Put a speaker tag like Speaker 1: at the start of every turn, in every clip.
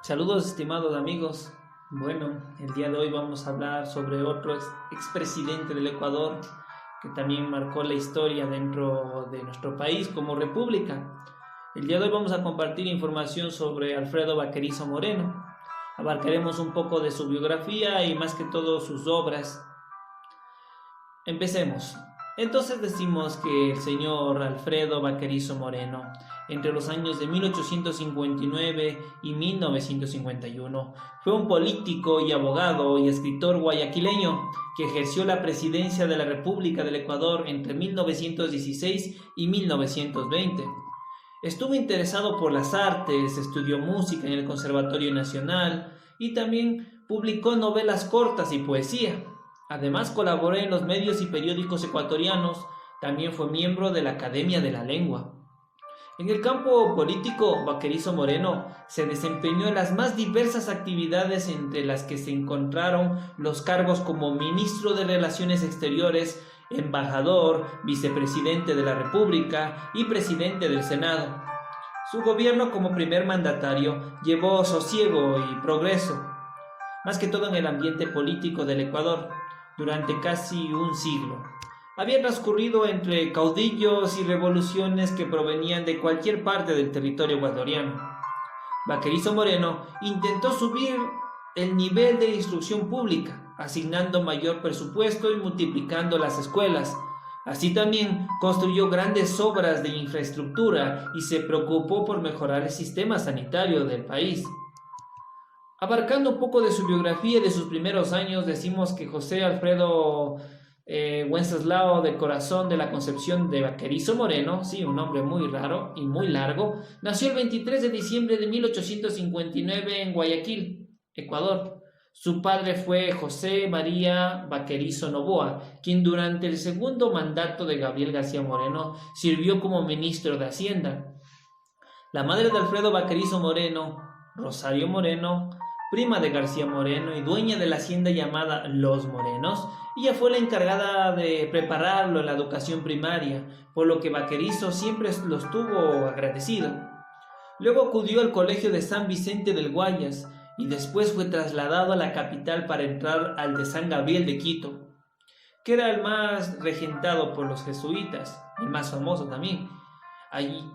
Speaker 1: Saludos, estimados amigos. Bueno, el día de hoy vamos a hablar sobre otro expresidente del Ecuador que también marcó la historia dentro de nuestro país como república. El día de hoy vamos a compartir información sobre Alfredo Baquerizo Moreno. Abarcaremos un poco de su biografía y más que todo sus obras. Empecemos. Entonces decimos que el señor Alfredo Baquerizo Moreno, entre los años de 1859 y 1951, fue un político y abogado y escritor guayaquileño que ejerció la presidencia de la República del Ecuador entre 1916 y 1920. Estuvo interesado por las artes, estudió música en el Conservatorio Nacional y también publicó novelas cortas y poesía. Además, colaboró en los medios y periódicos ecuatorianos. También fue miembro de la Academia de la Lengua. En el campo político, Baquerizo Moreno se desempeñó en las más diversas actividades, entre las que se encontraron los cargos como ministro de Relaciones Exteriores, embajador, vicepresidente de la República y presidente del Senado. Su gobierno como primer mandatario llevó sosiego y progreso, más que todo en el ambiente político del Ecuador, durante casi un siglo. Había transcurrido entre caudillos y revoluciones que provenían de cualquier parte del territorio ecuatoriano. Baquerizo Moreno intentó subir el nivel de instrucción pública, asignando mayor presupuesto y multiplicando las escuelas. Así también construyó grandes obras de infraestructura y se preocupó por mejorar el sistema sanitario del país. Abarcando un poco de su biografía y de sus primeros años, decimos que José Alfredo Wenceslao del Corazón de la Concepción de Baquerizo Moreno, sí, un nombre muy raro y muy largo, nació el 23 de diciembre de 1859 en Guayaquil, Ecuador. Su padre fue José María Baquerizo Noboa, quien durante el segundo mandato de Gabriel García Moreno sirvió como ministro de Hacienda. La madre de Alfredo Baquerizo Moreno, Rosario Moreno, prima de García Moreno y dueña de la hacienda llamada Los Morenos, ella fue la encargada de prepararlo en la educación primaria, por lo que Baquerizo siempre lo estuvo agradecido. Luego acudió al colegio de San Vicente del Guayas y después fue trasladado a la capital para entrar al de San Gabriel de Quito, que era el más regentado por los jesuitas, el más famoso también.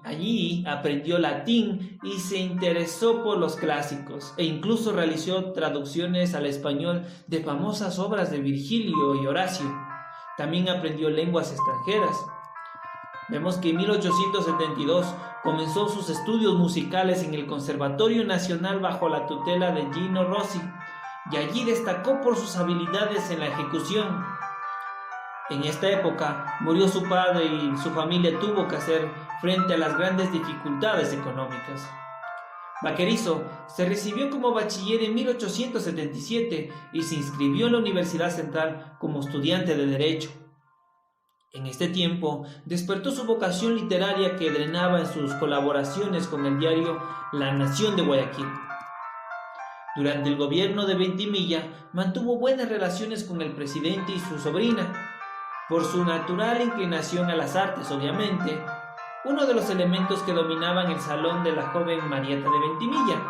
Speaker 1: Allí aprendió latín y se interesó por los clásicos e incluso realizó traducciones al español de famosas obras de Virgilio y Horacio. También aprendió lenguas extranjeras. Vemos que en 1872 comenzó sus estudios musicales en el Conservatorio Nacional bajo la tutela de Gino Rossi, y allí destacó por sus habilidades en la ejecución. En esta época murió su padre y su familia tuvo que hacer frente a las grandes dificultades económicas. Baquerizo se recibió como bachiller en 1877 y se inscribió en la Universidad Central como estudiante de Derecho. En este tiempo despertó su vocación literaria, que drenaba en sus colaboraciones con el diario La Nación de Guayaquil. Durante el gobierno de Ventimilla mantuvo buenas relaciones con el presidente y su sobrina. Por su natural inclinación a las artes, obviamente, uno de los elementos que dominaban el salón de la joven Marieta de Ventimilla.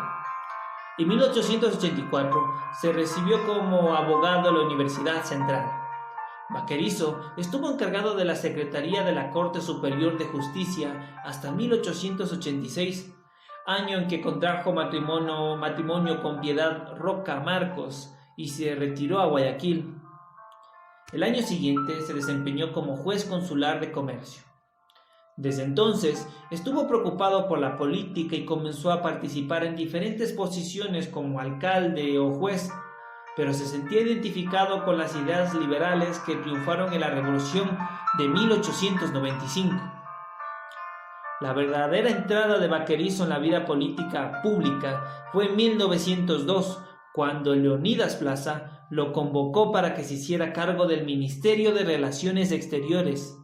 Speaker 1: En 1884 se recibió como abogado en la Universidad Central. Baquerizo estuvo encargado de la Secretaría de la Corte Superior de Justicia hasta 1886, año en que contrajo matrimonio con Piedad Roca Marcos y se retiró a Guayaquil. El año siguiente se desempeñó como juez consular de comercio. Desde entonces estuvo preocupado por la política y comenzó a participar en diferentes posiciones como alcalde o juez, pero se sentía identificado con las ideas liberales que triunfaron en la Revolución de 1895. La verdadera entrada de Baquerizo en la vida política pública fue en 1902, cuando Leonidas Plaza lo convocó para que se hiciera cargo del Ministerio de Relaciones Exteriores.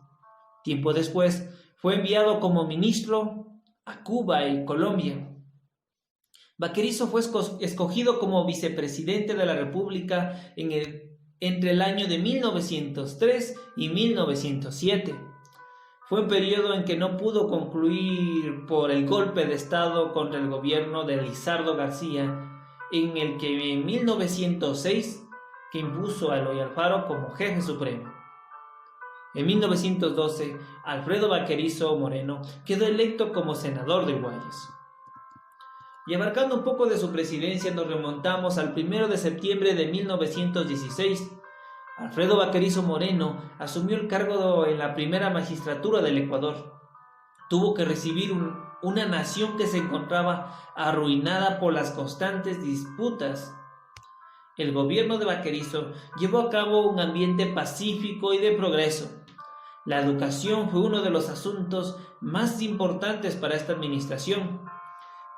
Speaker 1: Tiempo después fue enviado como ministro a Cuba y Colombia. Baquerizo fue escogido como vicepresidente de la República entre el año de 1903 y 1907. Fue un periodo en que no pudo concluir por el golpe de Estado contra el gobierno de Lizardo García, en el que en 1906 que impuso a Eloy Alfaro como jefe supremo. En 1912, Alfredo Baquerizo Moreno quedó electo como senador de Guayas. Y abarcando un poco de su presidencia, nos remontamos al 1 de septiembre de 1916. Alfredo Baquerizo Moreno asumió el cargo en la primera magistratura del Ecuador. Tuvo que recibir una nación que se encontraba arruinada por las constantes disputas. El gobierno de Baquerizo llevó a cabo un ambiente pacífico y de progreso. La educación fue uno de los asuntos más importantes para esta administración.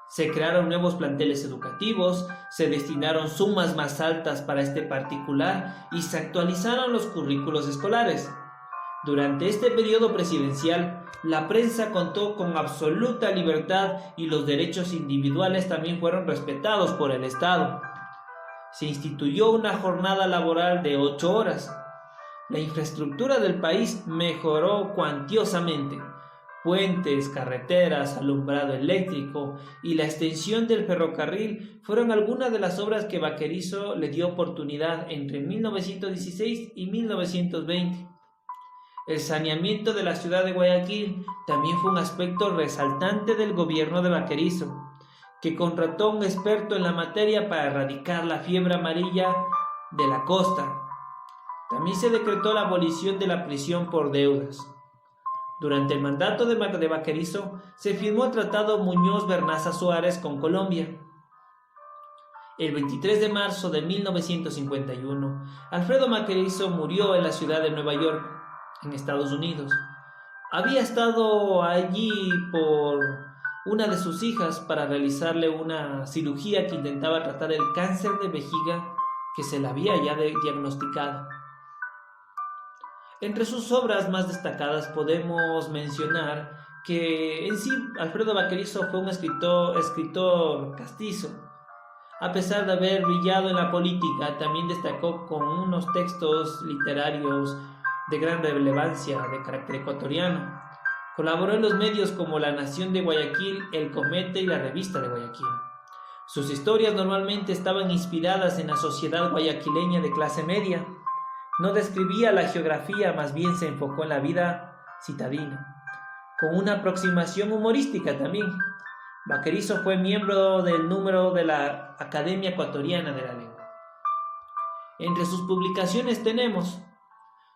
Speaker 1: Se crearon nuevos planteles educativos, se destinaron sumas más altas para este particular y se actualizaron los currículos escolares. Durante este periodo presidencial, la prensa contó con absoluta libertad y los derechos individuales también fueron respetados por el Estado. Se instituyó una jornada laboral de 8 horas. La infraestructura del país mejoró cuantiosamente. Puentes, carreteras, alumbrado eléctrico y la extensión del ferrocarril fueron algunas de las obras que Baquerizo le dio oportunidad entre 1916 y 1920. El saneamiento de la ciudad de Guayaquil también fue un aspecto resaltante del gobierno de Baquerizo, que contrató a un experto en la materia para erradicar la fiebre amarilla de la costa. También se decretó la abolición de la prisión por deudas. Durante el mandato de Baquerizo se firmó el Tratado Muñoz-Vernaza Suárez con Colombia. El 23 de marzo de 1951, Alfredo Baquerizo murió en la ciudad de Nueva York, en Estados Unidos. Había estado allí por una de sus hijas para realizarle una cirugía que intentaba tratar el cáncer de vejiga que se le había ya diagnosticado. Entre sus obras más destacadas podemos mencionar que en sí Alfredo Baquerizo fue un escritor castizo. A pesar de haber brillado en la política, también destacó con unos textos literarios de gran relevancia de carácter ecuatoriano. Colaboró en los medios como La Nación de Guayaquil, El Cometa y la Revista de Guayaquil. Sus historias normalmente estaban inspiradas en la sociedad guayaquileña de clase media. No describía la geografía, más bien se enfocó en la vida citadina, con una aproximación humorística también. Baquerizo fue miembro del número de la Academia Ecuatoriana de la Lengua. Entre sus publicaciones tenemos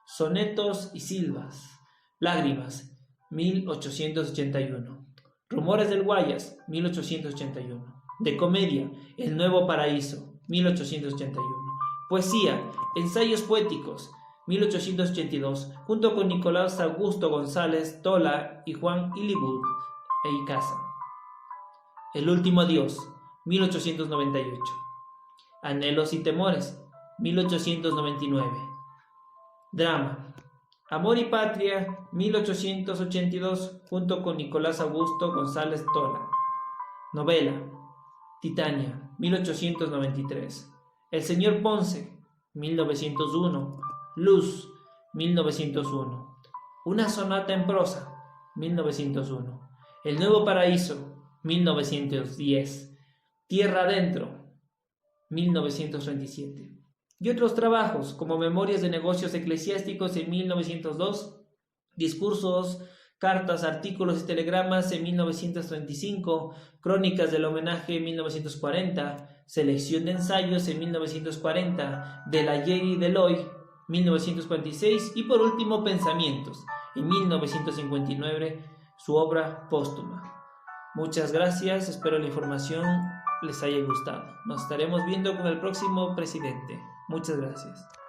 Speaker 1: Sonetos y Silvas, Lágrimas, 1881, Rumores del Guayas, 1881, de comedia, El Nuevo Paraíso, 1881, poesía, Ensayos Poéticos, 1882, junto con Nicolás Augusto González Tola y Juan Illigood e Icaza. El Último Adiós, 1898, Anhelos y Temores, 1899, Drama, Amor y Patria, 1882, junto con Nicolás Augusto González Tola. Novela, Titania, 1893, El Señor Ponce, 1901, Luz, 1901, Una sonata en prosa, 1901, El Nuevo Paraíso, 1910, Tierra Adentro, 1937, y otros trabajos como Memorias de Negocios Eclesiásticos en 1902, Discursos, Cartas, Artículos y Telegramas en 1935, Crónicas del Homenaje en 1940, Selección de Ensayos en 1940, Del Ayer y del Hoy, 1946, y por último Pensamientos, en 1959, su obra póstuma. Muchas gracias, espero la información les haya gustado. Nos estaremos viendo con el próximo presidente. Muchas gracias.